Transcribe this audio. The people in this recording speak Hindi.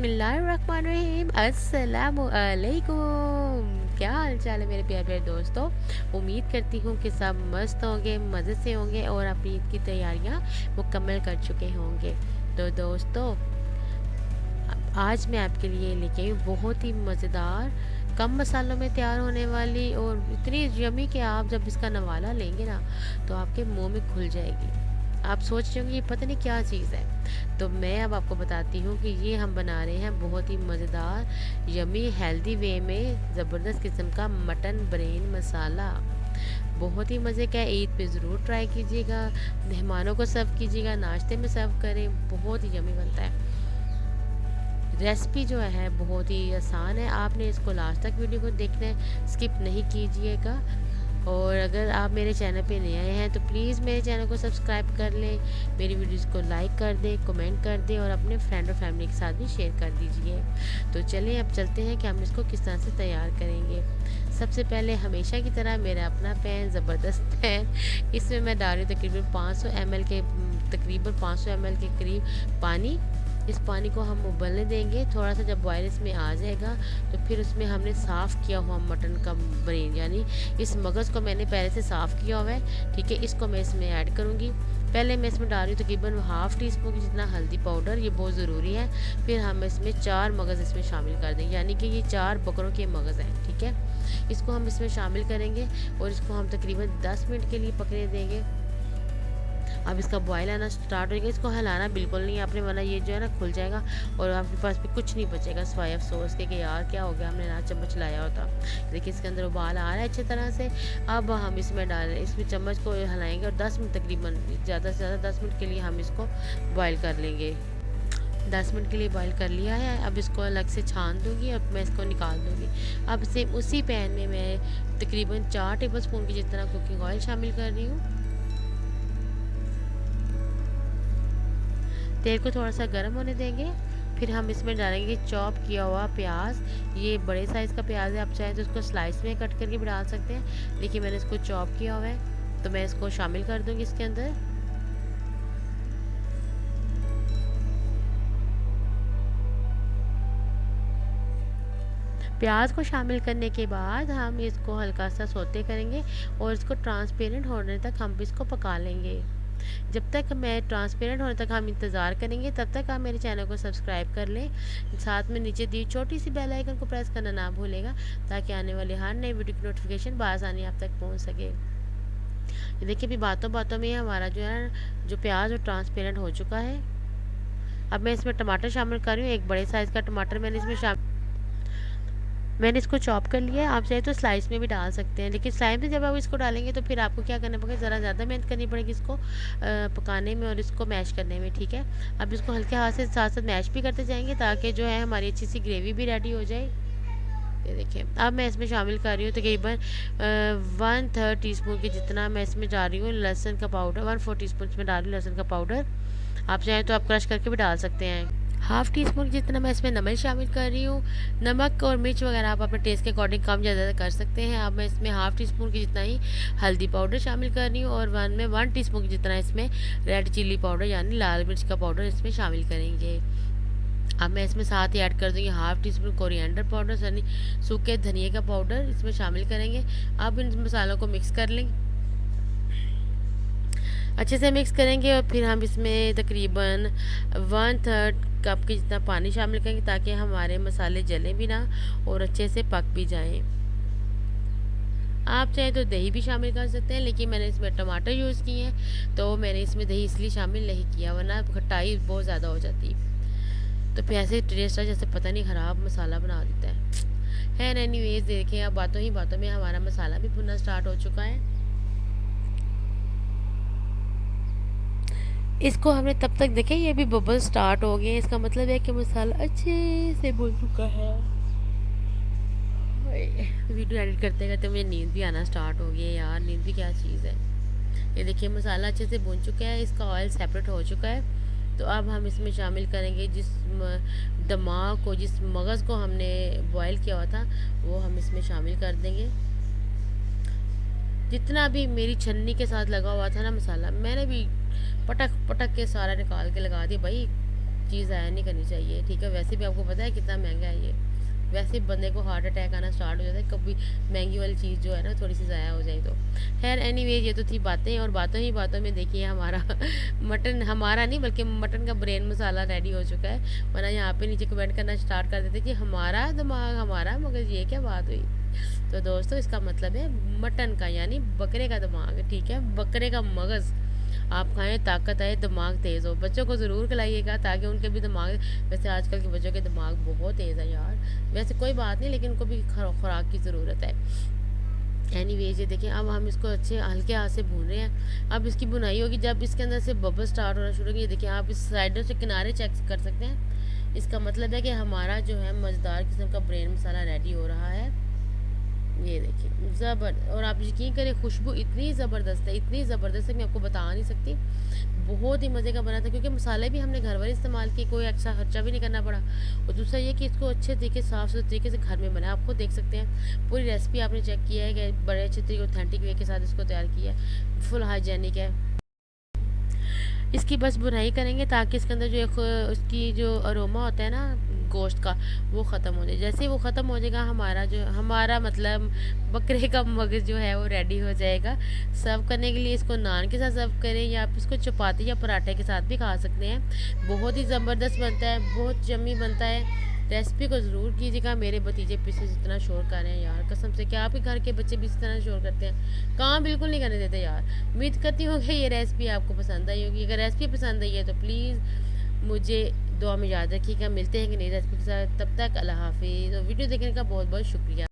बिस्मिल्लाहिर्रहमानिर्रहीम अस्सलामुअलैकुम। क्या हाल चाल है मेरे प्यारे प्यारे दोस्तों। उम्मीद करती हूँ कि सब मस्त होंगे, मज़े से होंगे और अपनी ईद की तैयारियाँ मुकम्मल कर चुके होंगे। तो दोस्तों, आज मैं आपके लिए लेके आई हूँ बहुत ही मज़ेदार, कम मसालों में तैयार होने वाली और इतनी यमी कि आप जब इसका नवाला लेंगे ना तो आपके मुंह में खुल जाएगी। आप सोच रहे होंगे ये पता नहीं क्या चीज़ है। तो मैं अब आपको बताती हूँ कि ये हम बना रहे हैं बहुत ही मज़ेदार, यमी, हेल्दी वे में ज़बरदस्त किस्म का मटन ब्रेन मसाला। बहुत ही मज़े का है। ईद पे ज़रूर ट्राई कीजिएगा, मेहमानों को सर्व कीजिएगा, नाश्ते में सर्व करें, बहुत ही यमी बनता है। रेसिपी जो है बहुत ही आसान है। आपने इसको लास्ट तक वीडियो को देखना है, स्किप नहीं कीजिएगा। और अगर आप मेरे चैनल पे नए आए हैं तो प्लीज़ मेरे चैनल को सब्सक्राइब कर लें, मेरी वीडियोस को लाइक कर दें, कमेंट कर दें और अपने फ्रेंड और फैमिली के साथ भी शेयर कर दीजिए। तो चलिए अब चलते हैं कि हम इसको किस तरह से तैयार करेंगे। सबसे पहले हमेशा की तरह मेरा अपना पैन, ज़बरदस्त पैन, इसमें मैं डाल रही हूँ तकरीबन 500 ml के करीब पानी। इस पानी को हम उबलने देंगे। थोड़ा सा जब बॉयल इसमें आ जाएगा तो फिर उसमें हमने साफ़ किया हुआ मटन का ब्रेन, यानी इस मगज़ को मैंने पहले से साफ़ किया हुआ है, ठीक है। इसको मैं इसमें ऐड करूँगी। पहले मैं इसमें डाल रही हूँ तकरीबन हाफ़ टी स्पून जितना हल्दी पाउडर, ये बहुत ज़रूरी है। फिर हम इसमें 4 मगज़ इसमें शामिल कर देंगे, यानी कि ये 4 बकरों के मगज़ हैं, ठीक है। इसको हम इसमें शामिल करेंगे और इसको हम तकरीबन 10 मिनट के लिए पकने देंगे। अब इसका बॉयल आना स्टार्ट होगा। इसको हिलाना बिल्कुल नहीं है आपने, वरना ये जो है ना खुल जाएगा और आपके पास भी कुछ नहीं बचेगा सिवाय अफसोस के कि यार क्या हो गया, हमने ना चम्मच लाया होता। देखिए इसके अंदर उबाल आ रहा है अच्छी तरह से। अब हम इसमें डाल रहे हैं, इसमें चम्मच को हिलाएंगे और 10 मिनट तकरीबन, ज़्यादा से ज़्यादा 10 मिनट के लिए हम इसको बॉयल कर लेंगे। 10 मिनट के लिए बॉईल कर लिया है। अब इसको अलग से छान दूँगी, अब मैं इसको निकाल दूँगी। अब सेम उसी पैन में मैं तकरीबन 4 टेबल स्पून की जितना कुकिंग ऑयल शामिल कर रही हूँ। तेल को थोड़ा सा गर्म होने देंगे। फिर हम इसमें डालेंगे चॉप किया हुआ प्याज। ये बड़े साइज़ का प्याज है, आप चाहें तो इसको स्लाइस में कट करके भी डाल सकते हैं, लेकिन मैंने इसको चॉप किया हुआ है तो मैं इसको शामिल कर दूंगी इसके अंदर। प्याज को शामिल करने के बाद हम इसको हल्का सा सौते करेंगे और इसको ट्रांसपेरेंट होने तक हम इसको पका लेंगे। जब तक मैं ट्रांसपेरेंट होने तक हम इंतज़ार करेंगे, तब तक आप मेरे चैनल को सब्सक्राइब कर लें। साथ में नीचे दी छोटी सी बेल आइकन को प्रेस करना ना भूलेगा, ताकि आने वाली हर नई वीडियो की नोटिफिकेशन बआसानी आप तक पहुंच सके। ये देखिए अभी बातों बातों में हमारा जो है जो प्याज वो ट्रांसपेरेंट हो चुका है। अब मैं इसमें टमाटर शामिल कर रही हूँ। एक बड़े साइज़ का टमाटर मैंने इसको चॉप कर लिया है। आप चाहे तो स्लाइस में भी डाल सकते हैं, लेकिन स्लाइस में जब आप इसको डालेंगे तो फिर आपको क्या करना पड़ेगा, ज़रा ज़्यादा मेहनत करनी पड़ेगी इसको पकाने में और इसको मैश करने में, ठीक है। अब इसको हल्के हाथ से साथ साथ मैश भी करते जाएंगे ताकि जो है हमारी अच्छी सी ग्रेवी भी रेडी हो जाए। ये देखिए अब मैं इसमें शामिल कर रही हूँ तकरीबन 1/3 टीस्पून के जितना मैं इसमें डाल रही हूँ लहसुन का पाउडर। 1/4 टीस्पून इसमें डाल रही हूँ लहसुन का पाउडर। आप चाहें तो आप क्रश करके भी डाल सकते हैं। हाफ़ टी स्पून जितना मैं इसमें नमक शामिल कर रही हूँ। नमक और मिर्च वगैरह आप अपने टेस्ट के अकॉर्डिंग कम ज़्यादा कर सकते हैं। अब मैं इसमें हाफ़ टी स्पून की जितना ही हल्दी पाउडर शामिल कर रही हूँ और 1 टीस्पून की जितना इसमें रेड चिल्ली पाउडर यानी लाल मिर्च का पाउडर इसमें शामिल करेंगे। अब मैं इसमें साथ ही ऐड कर दूँगी half tea spoon coriander powder यानी सूखे धनिए का पाउडर इसमें शामिल करेंगे। अब इन मसालों को मिक्स कर लेंगे, अच्छे से मिक्स करेंगे और फिर हम इसमें तकरीबन 1/3 कप के जितना पानी शामिल करेंगे ताकि हमारे मसाले जले भी ना और अच्छे से पक भी जाएं। आप चाहे तो दही भी शामिल कर सकते हैं, लेकिन मैंने इसमें टमाटर यूज़ किए हैं तो मैंने इसमें दही इसलिए शामिल नहीं किया, वरना खटाई बहुत ज़्यादा हो जाती तो फिर ऐसे टेस्ट जैसे पता नहीं ख़राब मसाला बना देता है ना। एनीवेज देखें अब बातों ही बातों में हमारा मसाला भी भुनना स्टार्ट हो चुका है। इसको हमने तब तक देखे ये भी बबल स्टार्ट हो गए, इसका मतलब है कि मसाला अच्छे से भुन चुका है। वीडियो एडिट करते करते मुझे नींद भी आना स्टार्ट हो गई है यार, नींद भी क्या चीज़ है। ये देखिए मसाला अच्छे से भुन चुका है, इसका ऑयल सेपरेट हो चुका है। तो अब हम इसमें शामिल करेंगे जिस दिमाग को, जिस मगज़ को हमने बॉयल किया हुआ था वो हम इसमें शामिल कर देंगे। जितना भी मेरी छन्नी के साथ लगा हुआ था ना मसाला, मैंने भी पटक पटक के सारा निकाल के लगा दिया भाई। चीज़ ज़ाया नहीं करनी चाहिए, ठीक है। वैसे भी आपको पता है कितना महंगा है ये, वैसे बंदे को हार्ट अटैक आना स्टार्ट हो जाता है कभी महंगी वाली चीज़ जो है ना थोड़ी सी ज़ाया हो जाए तो। खैर एनीवेज ये तो थी बातें, और बातों ही बातों में देखिए हमारा मटन, हमारा नहीं बल्कि मटन का ब्रेन मसाला रेडी हो चुका है। वरना यहाँ पे नीचे कमेंट करना स्टार्ट कर देते कि हमारा दिमाग हमारा मगज, ये क्या बात हुई। तो दोस्तों इसका मतलब है मटन का यानी बकरे का दिमाग, ठीक है, बकरे का मगज़ आप खाएं, ताकत आए, दिमाग तेज़ हो। बच्चों को ज़रूर खिलाइएगा ताकि उनके भी दिमाग, वैसे आजकल के बच्चों के दिमाग बहुत तेज़ है यार, वैसे कोई बात नहीं, लेकिन उनको भी खुराक की ज़रूरत है। एनीवेज ये देखिए अब हम इसको अच्छे हल्के हाथ से भून रहे हैं। अब इसकी बुनाई होगी जब इसके अंदर से बबल स्टार्ट होना शुरू होगी। ये देखिए आप इस साइडों से किनारे चेक कर सकते हैं। इसका मतलब है कि हमारा जो है मज़ेदार किस्म का ब्रेन मसाला रेडी हो रहा है। ये देखिए ज़बर, और आप यकीन करें खुशबू इतनी ज़बरदस्त है, इतनी ज़बरदस्त है मैं आपको बता नहीं सकती। बहुत ही मज़े का बना था क्योंकि मसाले भी हमने घर पर इस्तेमाल किए, कोई एक्स्ट्रा खर्चा भी नहीं करना पड़ा। और दूसरा ये कि इसको अच्छे तरीके साफ़ सुथरे तरीके से घर में बनाया। आप खुद देख सकते हैं पूरी रेसिपी आपने चेक किया है कि बड़े अच्छे तरीके ऑथेंटिक वे के साथ इसको तैयार किया है, फुल हाइजेनिक है। इसकी बस बुनाई करेंगे ताकि इसके अंदर जो एक उसकी जो अरोमा होता है ना गोश्त का, वो ख़त्म हो जाए। जैसे ही वो ख़त्म हो जाएगा हमारा मतलब बकरे का मगज़ जो है वो रेडी हो जाएगा। सर्व करने के लिए इसको नान के साथ सर्व करें या आप इसको चपाती या पराठे के साथ भी खा सकते हैं। बहुत ही ज़बरदस्त बनता है, बहुत यम्मी बनता है। रेसिपी को ज़रूर कीजिएगा। मेरे भतीजे पीछे इतना शोर कर रहे हैं यार, कसम से, क्या आपके घर के बच्चे भी इस तरह शोर करते हैं? काम बिल्कुल नहीं करने देते यार। उम्मीद करती हूँ कि ये रेसिपी आपको पसंद आई होगी। अगर रेसिपी पसंद आई है तो प्लीज़ मुझे दुआ में याद रखिएगा। मिलते हैं कि नई रेसिपी के साथ, तब तक अल्लाह हाफिज़। और वीडियो देखने का बहुत बहुत शुक्रिया।